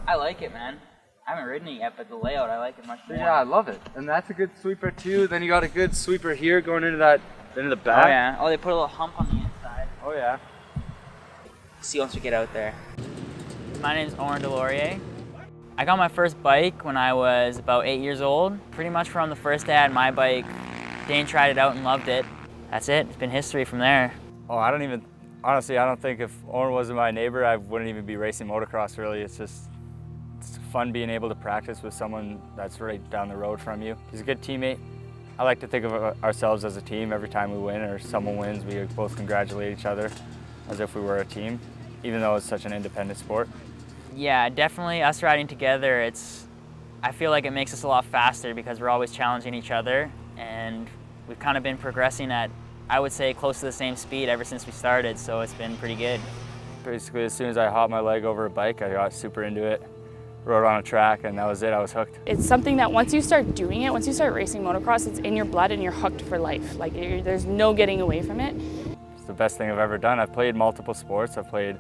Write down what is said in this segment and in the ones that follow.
I like it, man. I haven't ridden it yet, but the layout, I like it much more. Yeah, I love it. And that's a good sweeper too. Then you got a good sweeper here going into the back. Oh yeah. Oh, they put a little hump on the inside. Oh yeah. See once we get out there. My name's Oren Delorier. I got my first bike when I was about 8 years old. Pretty much from the first day I had my bike, Dane tried it out and loved it. That's it. It's been history from there. Oh, honestly, I don't think if Oren wasn't my neighbor, I wouldn't even be racing motocross really. It's fun being able to practice with someone that's right down the road from you. He's a good teammate. I like to think of ourselves as a team. Every time we win or someone wins, we both congratulate each other as if we were a team, even though it's such an independent sport. Yeah, definitely us riding together, I feel like it makes us a lot faster because we're always challenging each other, and we've kind of been progressing at, I would say, close to the same speed ever since we started, so it's been pretty good. Basically, as soon as I hopped my leg over a bike, I got super into it. Rode on a track, and that was it. I was hooked. It's something that once you start doing it, once you start racing motocross, it's in your blood and you're hooked for life. Like, there's no getting away from it. It's the best thing I've ever done. I've played multiple sports. I've played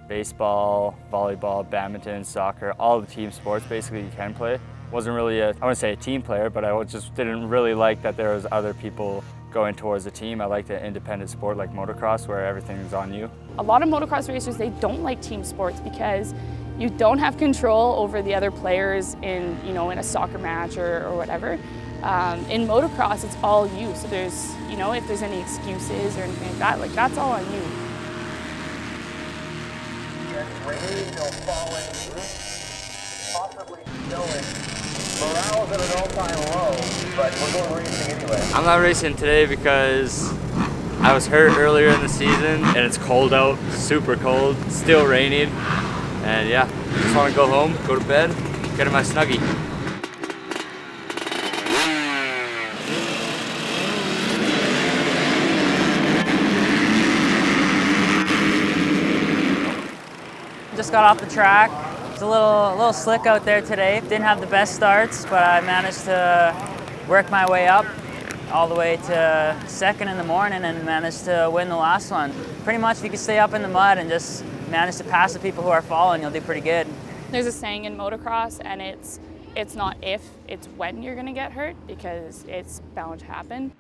baseball, volleyball, badminton, soccer, all the team sports basically you can play. Wasn't really I wouldn't say a team player, but I just didn't really like that there was other people going towards a team. I liked an independent sport like motocross where everything's on you. A lot of motocross racers, they don't like team sports because you don't have control over the other players in a soccer match or whatever. In motocross, it's all you. So there's, if there's any excuses or anything like that, that's all on you. Rain, falling, possibly snowing. Morale's at an all-time low, but we're going racing anyway. I'm not racing today because I was hurt earlier in the season and it's cold out, super cold, still raining. And yeah, just want to go home, go to bed, get in my Snuggie. Just got off the track. It's a little slick out there today. Didn't have the best starts, but I managed to work my way up all the way to second in the morning and managed to win the last one. Pretty much if you can stay up in the mud and just manage to pass the people who are following, you'll do pretty good. There's a saying in motocross, and it's not if, it's when you're gonna get hurt, because it's bound to happen.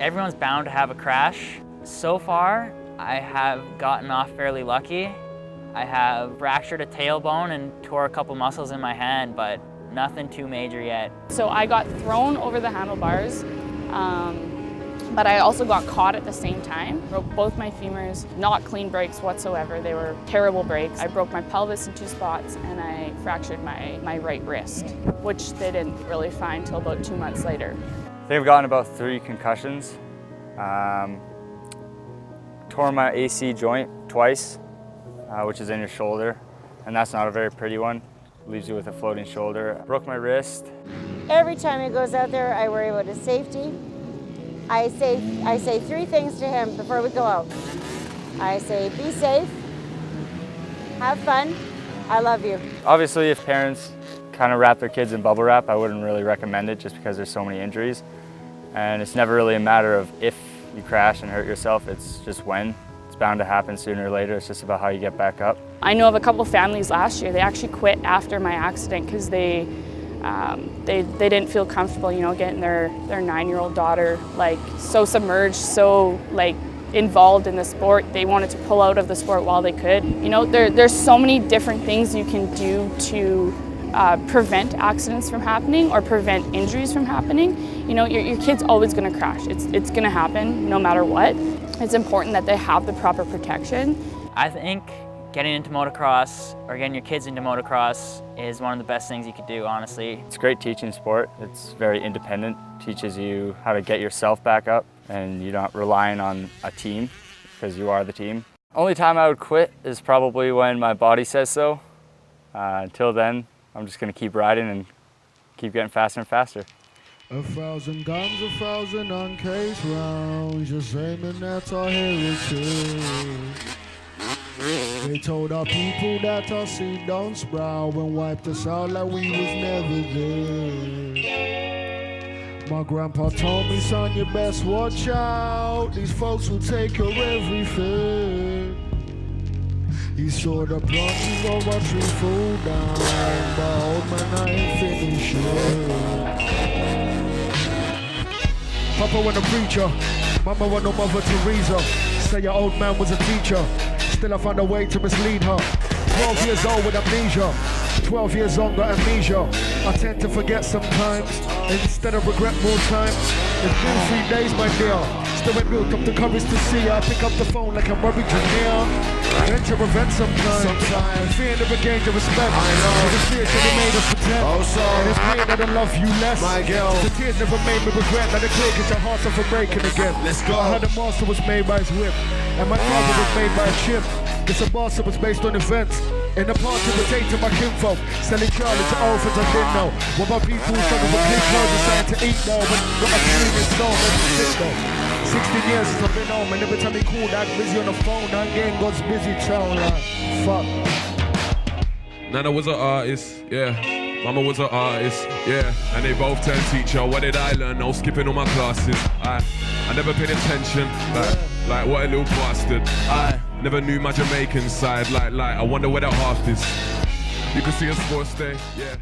Everyone's bound to have a crash. So far, I have gotten off fairly lucky. I have fractured a tailbone and tore a couple muscles in my hand, but nothing too major yet. So I got thrown over the handlebars, but I also got caught at the same time. Broke both my femurs, not clean breaks whatsoever. They were terrible breaks. I broke my pelvis in 2 spots and I fractured my right wrist, which they didn't really find until about 2 months later. I think I've gotten about 3 concussions. Tore my AC joint twice, which is in your shoulder, and that's not a very pretty one. Leaves you with a floating shoulder. Broke my wrist. Every time he goes out there, I worry about his safety. I say 3 things to him before we go out. I say, be safe, have fun, I love you. Obviously, if parents kind of wrap their kids in bubble wrap, I wouldn't really recommend it just because there's so many injuries. And it's never really a matter of if you crash and hurt yourself, it's just when. It's bound to happen sooner or later. It's just about how you get back up. I know of a couple families last year, they actually quit after my accident because they didn't feel comfortable, getting their 9-year-old daughter so submerged, so involved in the sport. They wanted to pull out of the sport while they could. There's so many different things you can do to prevent accidents from happening or prevent injuries from happening. Your kid's always going to crash. It's going to happen no matter what. It's important that they have the proper protection. I think getting into motocross or getting your kids into motocross is one of the best things you could do, honestly. It's a great teaching sport. It's very independent. Teaches you how to get yourself back up and you're not relying on a team because you are the team. Only time I would quit is probably when my body says so. Until then, I'm just going to keep riding and keep getting faster and faster. 1,000 guns, 1,000 uncased rounds, just aiming at our heritage. They told our people that our seed don't sprout and wiped us out like we was never there. My grandpa told me, son, you best watch out. These folks will take your everything. He saw the branches of a tree fall down, but old man, I ain't finished yet. Papa was a preacher, Mama was no Mother Teresa. Say your old man was a teacher, still I found a way to mislead her. 12 years old with amnesia, 12 years on got amnesia. I tend to forget sometimes, instead of regret more time. It's been 3 days, my dear, still ain't built up the courage to see her. I pick up the phone like I'm worried you're near. Enter event sometimes. Fear never gained your respect. I know. The fear should have made us pretend. Oh, so and it's pain that I love you less. My girl. The tears never made me regret. Let it clear, 'cause your heart's up for breaking again. Let's go. I heard the master was made by his whip, and my father was made by a chip. It's a master was based on events. In the party, pertain to my kinfolk, selling Charlie to orphans I didn't know. What about people who struggle with clean clothes and something to eat now, but got a previous storm every sit though. 16 years since I've been home, and every time he called, I'm busy on the phone. I'm getting God's busy town, like, fuck. Nana was an artist, yeah. Mama was an artist, yeah. And they both turned teacher. What did I learn? No skipping all my classes. I never paid attention, like what a little bastard. I never knew my Jamaican side, like I wonder where that half is. You can see a sports day, yeah.